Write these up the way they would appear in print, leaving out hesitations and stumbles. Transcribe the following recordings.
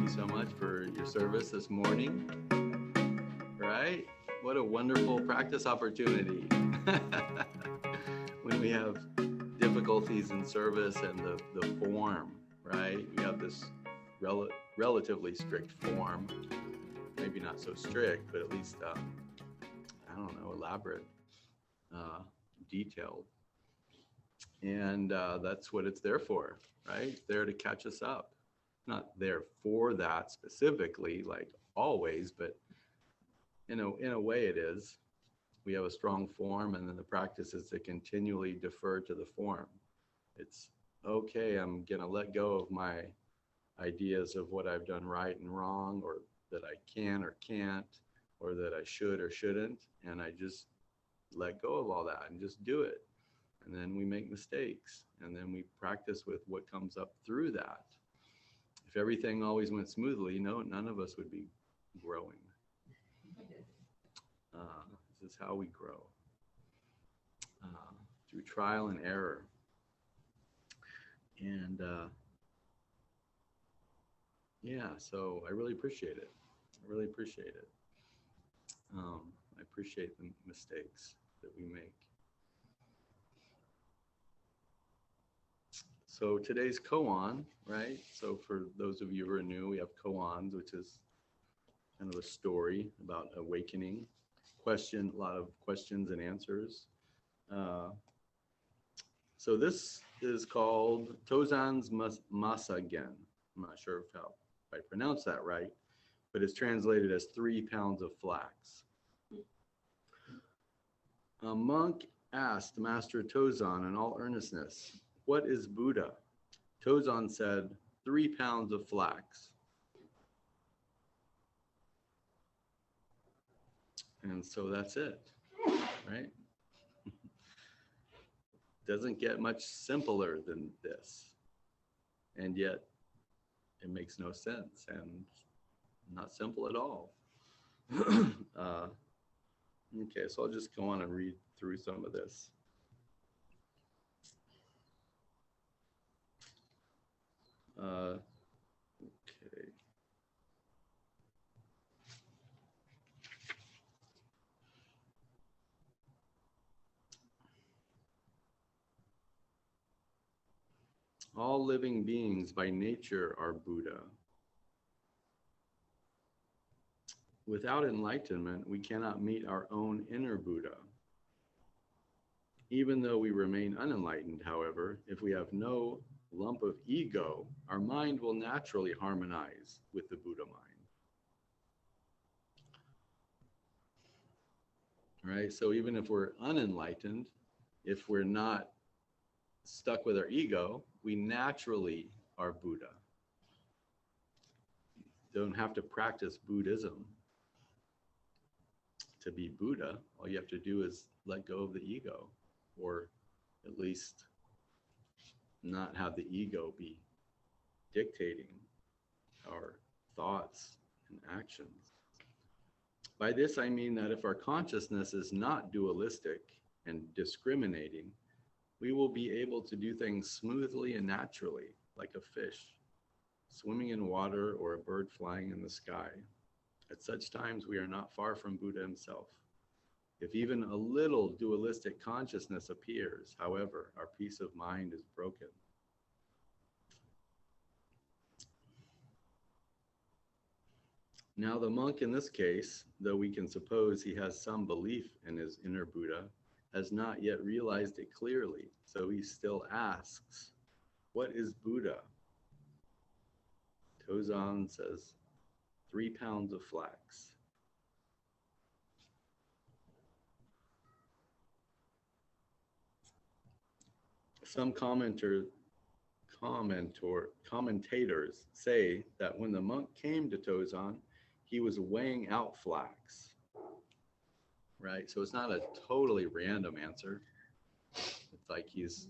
so much for your service this morning. Right? What a wonderful practice opportunity. When we have difficulties in service and the form, right? We have this relatively strict form, maybe not so strict, but at least, I don't know, elaborate, detailed. And that's what it's there for, right? It's there to catch us up. Not there for that specifically, like always, but in a way it is. We have a strong form, and then the practice is to continually defer to the form. It's okay, I'm gonna let go of my ideas of what I've done right and wrong, or that I can or can't, or that I should or shouldn't, and I just let go of all that and just do it. And then we make mistakes, and then we practice with what comes up through that. If everything always went smoothly, none of us would be growing. This is how we grow, through trial and error. And yeah, so I really appreciate it. I really appreciate it. I appreciate the mistakes that we make. So today's koan, right? So for those of you who are new, we have koans, which is kind of a story about awakening. A lot of questions and answers. So this is called Tozan's Masagen. I'm not sure if I pronounced that right, but it's translated as 3 pounds of flax. A monk asked Master Tozan in all earnestness, "What is Buddha?" Tozan said, 3 pounds of flax. And so that's it, right? Doesn't get much simpler than this. And yet it makes no sense and not simple at all. Okay, so I'll just go on and read through some of this. Okay. All living beings by nature are Buddha. Without enlightenment, we cannot meet our own inner Buddha. Even though we remain unenlightened, however, if we have no lump of ego, our mind will naturally harmonize with the Buddha mind. Right? So even if we're unenlightened, if we're not stuck with our ego, we naturally are Buddha. Don't have to practice Buddhism to be Buddha. All you have to do is let go of the ego, or at least not have the ego be dictating our thoughts and actions. By this I mean that if our consciousness is not dualistic and discriminating, we will be able to do things smoothly and naturally, like a fish swimming in water or a bird flying in the sky. At such times, we are not far from Buddha himself. If even a little dualistic consciousness appears, however, our peace of mind is broken. Now, the monk in this case, though we can suppose he has some belief in his inner Buddha, has not yet realized it clearly, so he still asks, "What is Buddha?" Tozan says, 3 pounds of flax. Some commentators say that when the monk came to Tozan, he was weighing out flax. Right? So it's not a totally random answer. It's like he's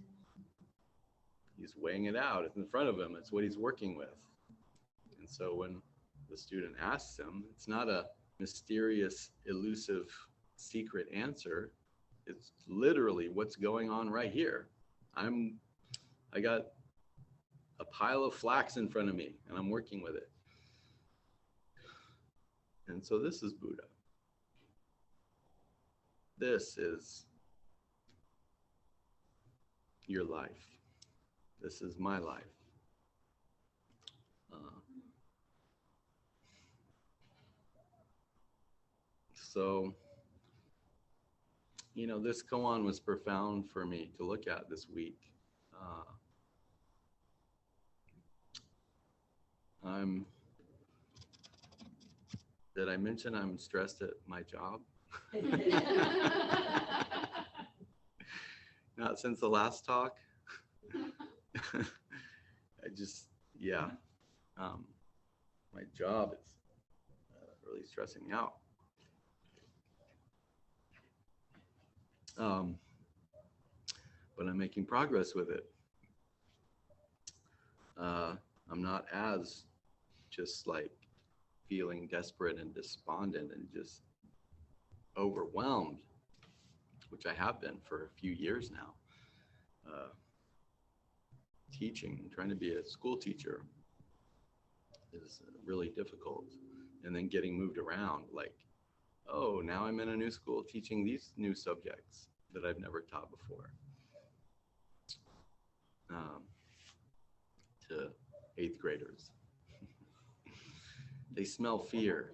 weighing it out. It's in front of him. It's what he's working with. And so when the student asks him, it's not a mysterious, elusive, secret answer. It's literally what's going on right here. I got a pile of flax in front of me and I'm working with it. And so this is Buddha. This is your life. This is my life. So, this koan was profound for me to look at this week. Did I mention I'm stressed at my job? Not since the last talk. My job is really stressing me out. But I'm making progress with it. I'm not as just like feeling desperate and despondent and just overwhelmed, which I have been for a few years now. Teaching, trying to be a school teacher is really difficult. And then getting moved around, like, oh, now I'm in a new school teaching these new subjects that I've never taught before. To 8th graders. They smell fear.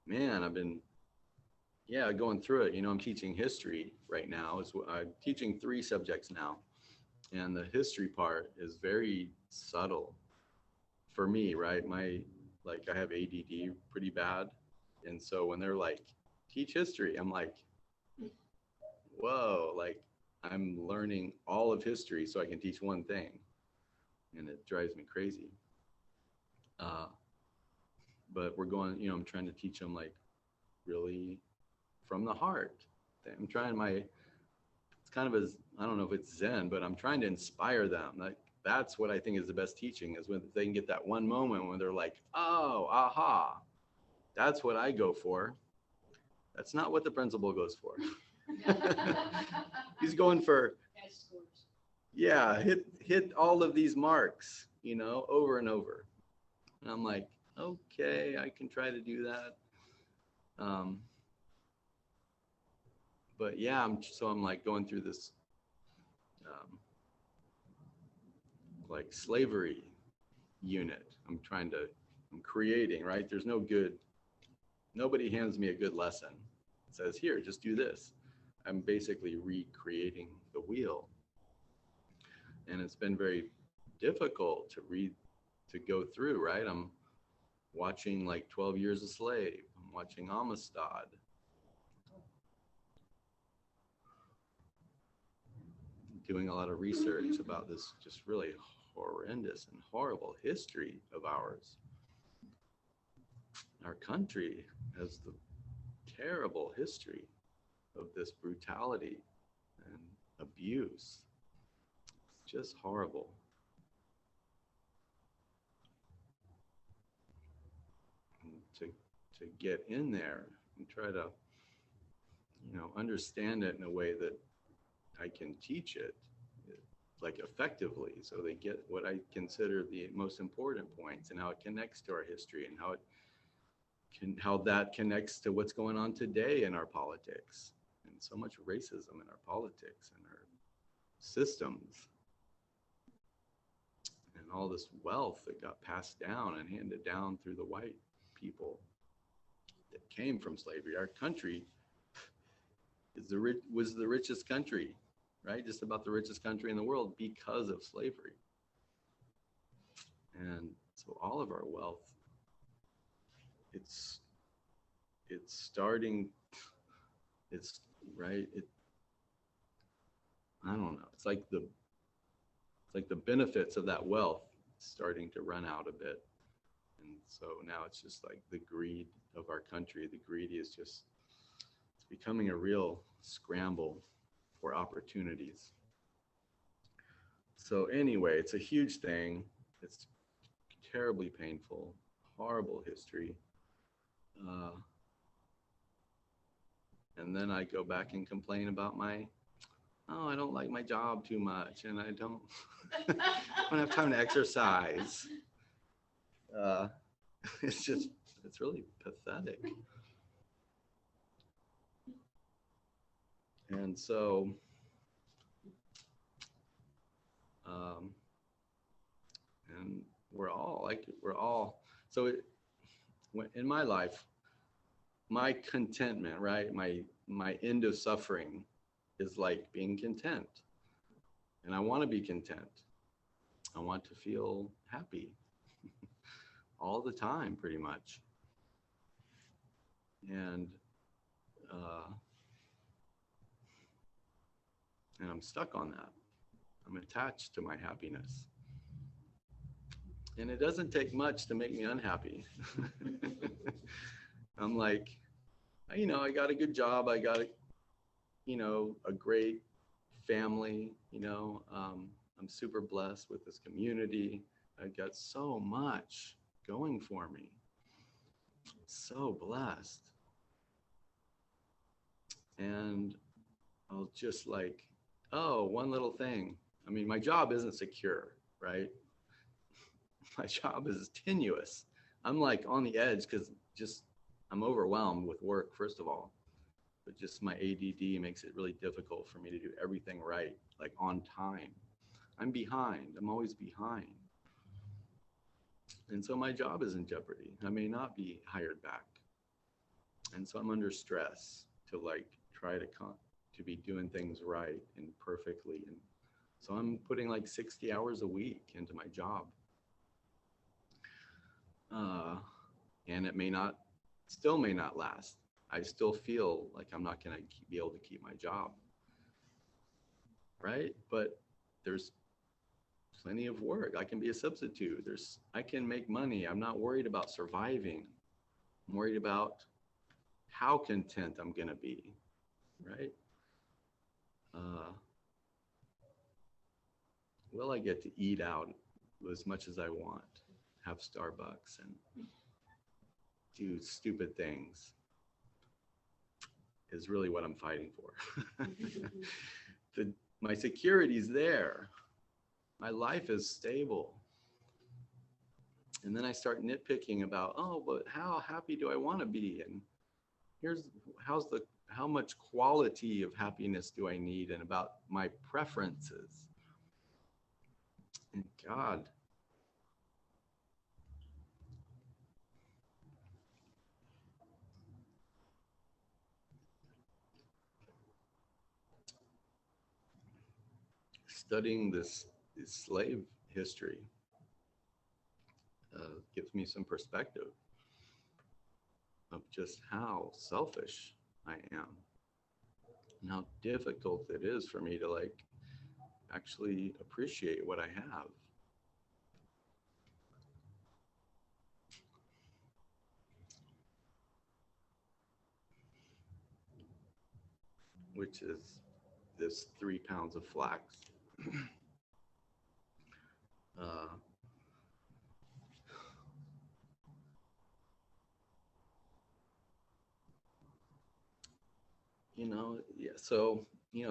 Man, I've been, going through it. I'm teaching history right now. I'm teaching 3 subjects now. And the history part is very subtle for me, right? I have ADD pretty bad. And so when they're like, teach history, I'm like, whoa, like I'm learning all of history so I can teach one thing. And it drives me crazy. But we're going, I'm trying to teach them like really from the heart. I'm trying it's kind of as, I don't know if it's Zen, but I'm trying to inspire them. Like that's what I think is the best teaching, is when they can get that one moment when they're like, oh, aha, that's what I go for. That's not what the principal goes for. He's going for, hit all of these marks, over and over. And I'm like, okay, I can try to do that. But yeah, I'm like going through this like slavery unit. I'm creating, right? There's nobody hands me a good lesson. It says, here, just do this. I'm basically recreating the wheel. And it's been very difficult to go through, right? I'm watching like 12 Years a Slave. I'm watching Amistad. Doing a lot of research about this just really horrendous and horrible history of ours. Our country has the terrible history of this brutality and abuse. It's just horrible. And to get in there and try to, understand it in a way that I can teach it like effectively, so they get what I consider the most important points and how it connects to our history and how that connects to what's going on today in our politics, and so much racism in our politics and our systems, and all this wealth that got passed down and handed down through the white people that came from slavery. Our country was the richest country, right? Just about the richest country in the world because of slavery. And so all of our wealth, it's starting, right. I don't know. It's like the benefits of that wealth starting to run out a bit. And so now it's just like the greed of our country. The greed is it's becoming a real scramble for opportunities. So anyway, it's a huge thing. It's terribly painful, horrible history. And then I go back and complain about my oh, I don't like my job too much, and I don't, I don't have time to exercise. Uh, it's just, it's really pathetic. And so, um, and we're all, so it, in my life, my contentment, right? My end of suffering is like being content. And I want to be content. I want to feel happy all the time, pretty much. And uh, and I'm stuck on that. I'm attached to my happiness. And it doesn't take much to make me unhappy. I'm like, I got a good job. I got a great family. I'm super blessed with this community. I've got so much going for me. So blessed. And I'll just like, oh, one little thing. I mean, my job isn't secure, right? My job is tenuous. I'm like on the edge because just I'm overwhelmed with work, first of all. But just my ADD makes it really difficult for me to do everything right, like on time. I'm behind. I'm always behind. And so my job is in jeopardy. I may not be hired back. And so I'm under stress to like try to be doing things right and perfectly. And so I'm putting like 60 hours a week into my job. Uh, and it still may not last. I still feel like I'm not going to be able to keep my job. Right. But there's plenty of work. I can be a substitute. I can make money. I'm not worried about surviving. I'm worried about how content I'm going to be. Right. Uh, will I get to eat out as much as I want, have Starbucks and do stupid things is really what I'm fighting for. My security's there. My life is stable. And then I start nitpicking about, oh, but how happy do I want to be? And here's how much quality of happiness do I need, and about my preferences. And God, studying this slave history gives me some perspective of just how selfish I am and how difficult it is for me to like actually appreciate what I have. Which is this 3 pounds of flax. uh, yeah, so,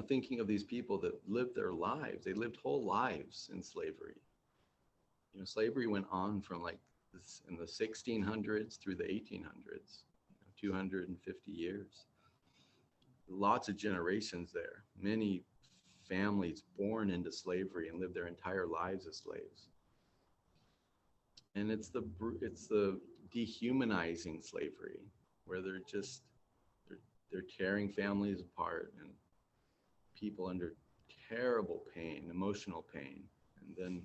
thinking of these people that lived their lives, they lived whole lives in slavery. Slavery went on from like this in the 1600s through the 1800s, 250 years. Lots of generations there. Many families born into slavery and lived their entire lives as slaves. And it's the dehumanizing slavery where they're, they're tearing families apart and people under terrible pain, emotional pain, and then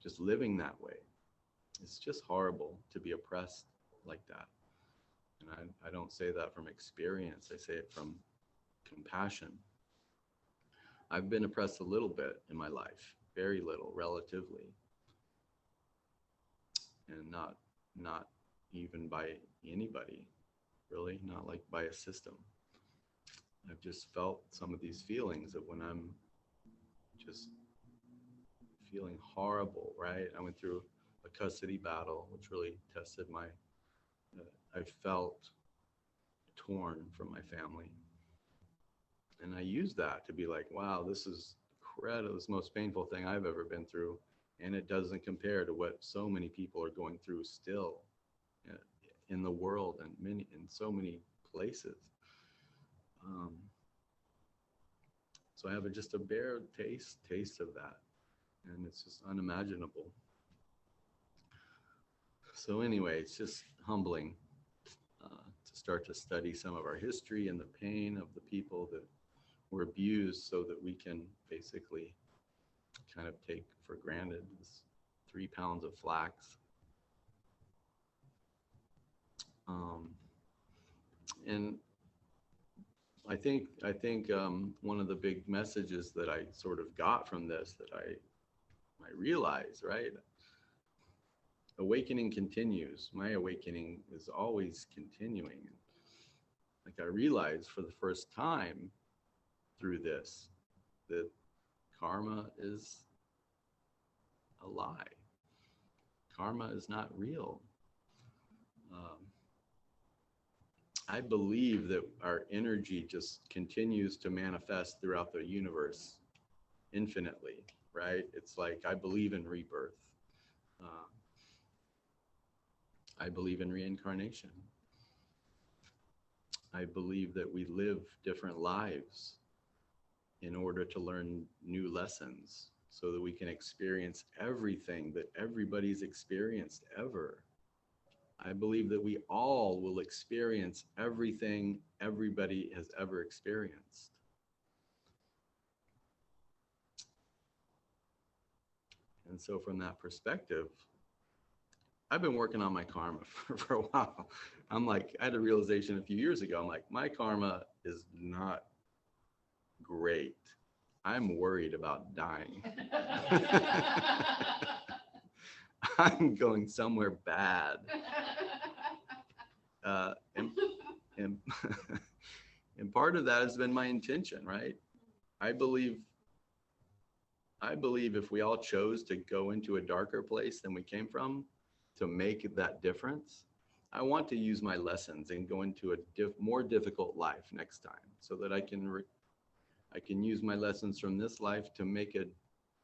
just living that way. It's just horrible to be oppressed like that. And I don't say that from experience. I say it from compassion. I've been oppressed a little bit in my life, very little, relatively, and not even by anybody, really, not like by a system. I've just felt some of these feelings of when I'm just feeling horrible, right? I went through a custody battle, which really tested I felt torn from my family. And I use that to be like, wow, this is incredible. This is the most painful thing I've ever been through. And it doesn't compare to what so many people are going through still uh, in the world and in so many places. Um, so I have just a bare taste of that. And it's just unimaginable. So anyway, it's just humbling to start to study some of our history and the pain of the people that were abused so that we can basically kind of take for granted this 3 pounds of flax. Um, and I think one of the big messages that I sort of got from this that I realize, right? Awakening continues. My awakening is always continuing. Like I realized for the first time through this that karma is a lie. Karma is not real. Um, I believe that our energy just continues to manifest throughout the universe infinitely, right? It's like I believe in rebirth. Uh, I believe in reincarnation. I believe that we live different lives in order to learn new lessons so that we can experience everything that everybody's experienced ever. I believe that we all will experience everything everybody has ever experienced. And so from that perspective, I've been working on my karma for a while. I'm like, I had a realization a few years ago. I'm like, my karma is not great. I'm worried about dying. I'm going somewhere bad. And, and, and part of that has been my intention, right? I believe if we all chose to go into a darker place than we came from to make that difference, I want to use my lessons and go into a more difficult life next time so that I can use my lessons from this life to make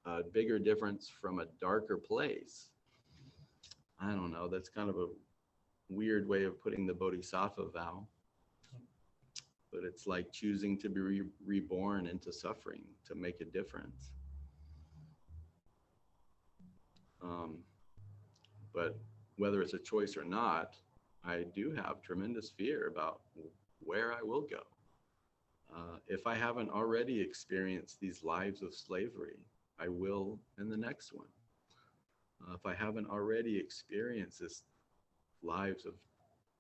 a bigger difference from a darker place. I don't know. That's kind of a weird way of putting the bodhisattva vow, but it's like choosing to be reborn into suffering to make a difference. But whether it's a choice or not, I do have tremendous fear about where I will go. If I haven't already experienced these lives of slavery, I will in the next one. If I haven't already experienced this lives of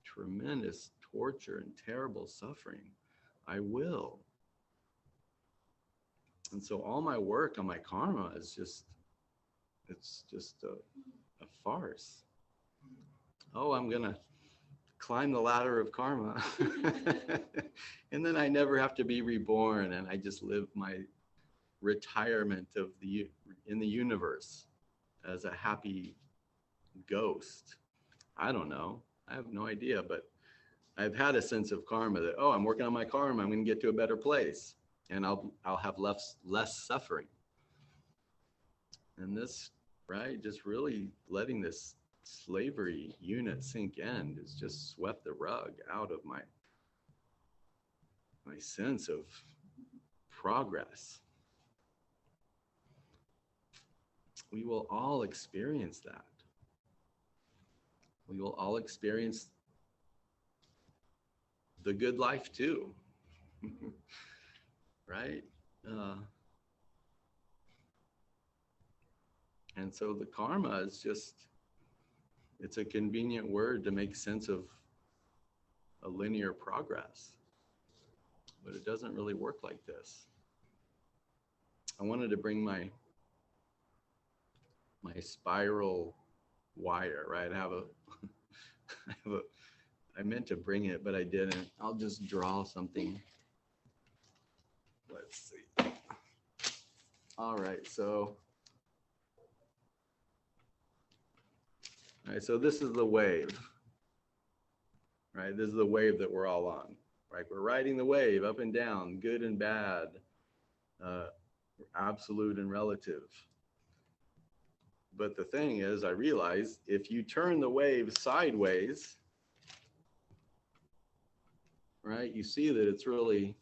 tremendous torture and terrible suffering, I will. And so all my work on my karma is it's just a farce. Oh, I'm going to climb the ladder of karma. And then I never have to be reborn, and I just live my retirement in the universe as a happy ghost. I don't know. I have no idea, but I've had a sense of karma that, oh, I'm working on my karma. I'm going to get to a better place, and I'll have less suffering. And this, right, just really letting this slavery unit sink in has just swept the rug out of my sense of progress. We will all experience that. We will all experience the good life too, right? And so the karma is just, it's a convenient word to make sense of a linear progress, but it doesn't really work like this. I wanted to bring my spiral wire, right? I meant to bring it, but I didn't. I'll just draw something. Let's see. All right, so this is the wave, right? This is the wave that we're all on. right? We're riding the wave up and down, good and bad, uh, absolute and relative. But the thing is, I realized if you turn the wave sideways, right, you see that it's really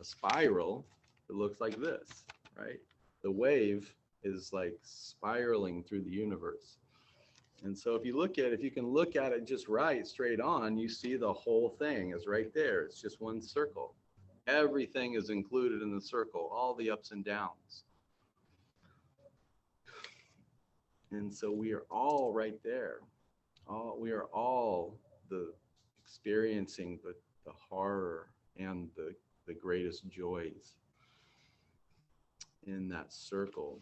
a spiral. It looks like this, right? The wave is like spiraling through the universe. And so if you can look at it just right, straight on, you see the whole thing is right there. It's just one circle. Everything is included in the circle, all the ups and downs. And so we are all right there. We are all the experiencing the horror and the greatest joys in that circle.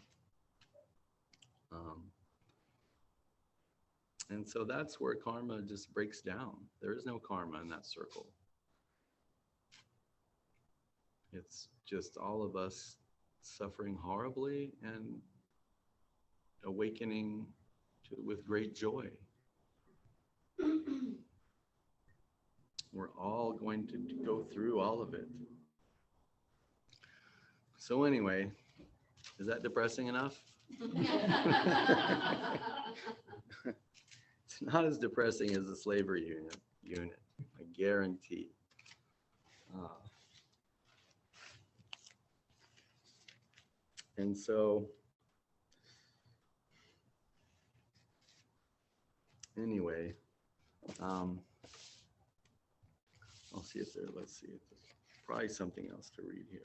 And so that's where karma just breaks down. There is no karma in that circle. It's just all of us suffering horribly and awakening with great joy. We're all going to go through all of it. So anyway, is that depressing enough? It's not as depressing as the slavery unit, I guarantee. And so, anyway, I'll see if let's see if there's probably something else to read here.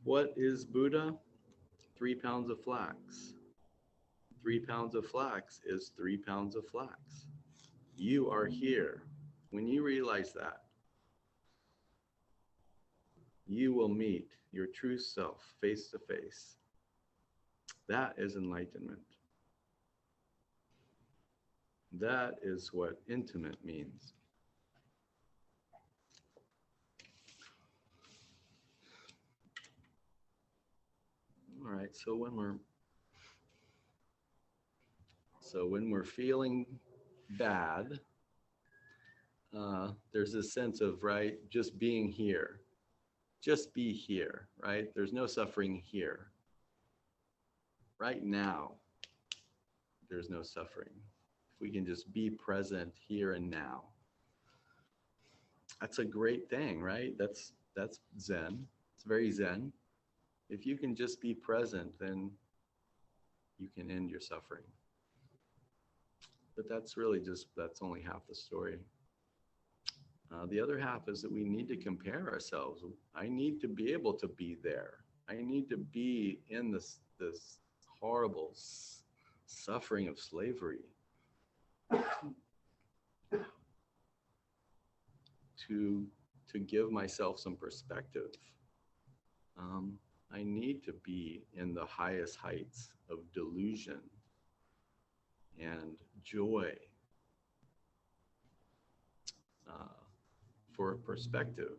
What is Buddha? 3 pounds of flax. 3 pounds of flax is 3 pounds of flax. You are here. When you realize that, you will meet your true self face to face. That is enlightenment. That is what intimate means. All right, so when we're feeling bad, there's this sense of, right, just being here. Just be here, right? There's no suffering here. Right now, there's no suffering. If we can just be present here and now. That's a great thing, right? That's Zen. It's very Zen. If you can just be present, then you can end your suffering. But that's only half the story. The other half is that we need to compare ourselves. I need to be able to be there. I need to be in this horrible suffering of slavery to give myself some perspective. I need to be in the highest heights of delusion and joy for perspective,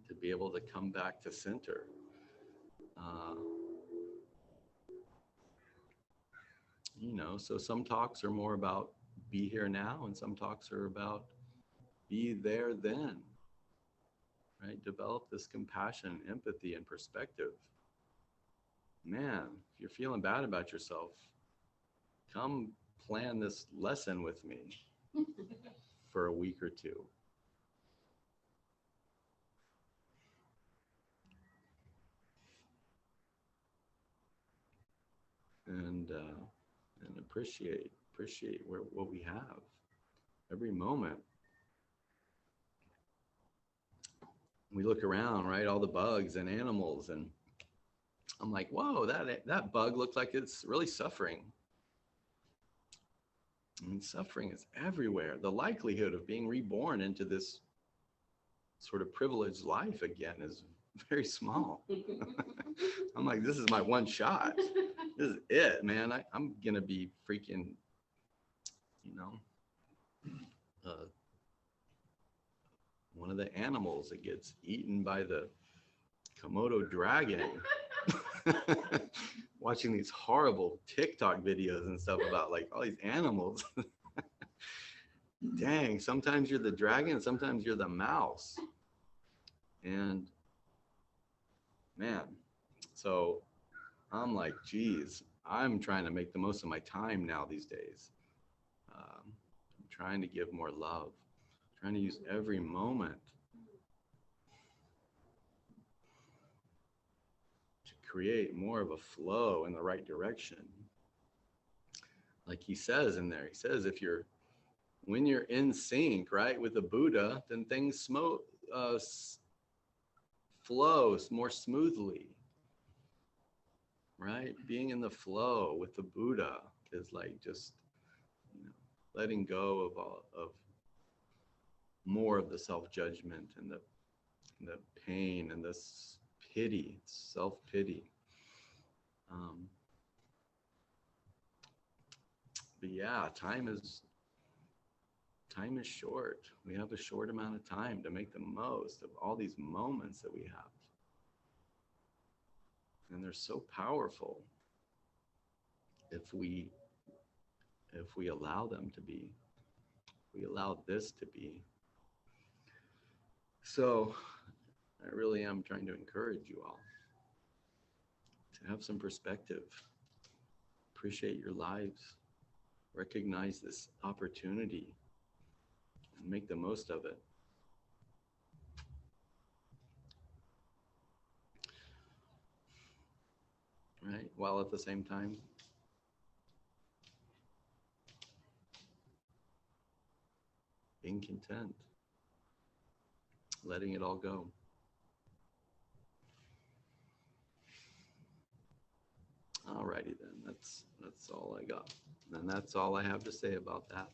to be able to come back to center. So some talks are more about be here now, and some talks are about be there then, right? Develop this compassion, empathy, and perspective. Man, if you're feeling bad about yourself, come plan this lesson with me for a week or two. And appreciate what we have every moment. We look around, right? All the bugs and animals, and I'm like, whoa, that bug looks like it's really suffering. And suffering is everywhere. The likelihood of being reborn into this sort of privileged life again is very small. I'm like, this is my one shot. This is it, man. I'm going to be freaking, one of the animals that gets eaten by the Komodo dragon. Watching these horrible TikTok videos and stuff about like all these animals. Dang, sometimes you're the dragon, sometimes you're the mouse. And man, so I'm like, geez, I'm trying to make the most of my time now these days. I'm trying to give more love, trying to use every moment to create more of a flow in the right direction. Like he says in there, he says, when you're in sync, right, with the Buddha, then things flows more smoothly, right? Being in the flow with the Buddha is like just, letting go of more of the self-judgment and the pain and this pity, self-pity. But yeah, time is short. We have a short amount of time to make the most of all these moments that we have. And they're so powerful if we allow them to be. We allow this to be. So I really am trying to encourage you all to have some perspective, appreciate your lives, recognize this opportunity, and make the most of it. Right? While at the same time, being content, letting it all go. Alrighty then, that's all I got. And that's all I have to say about that.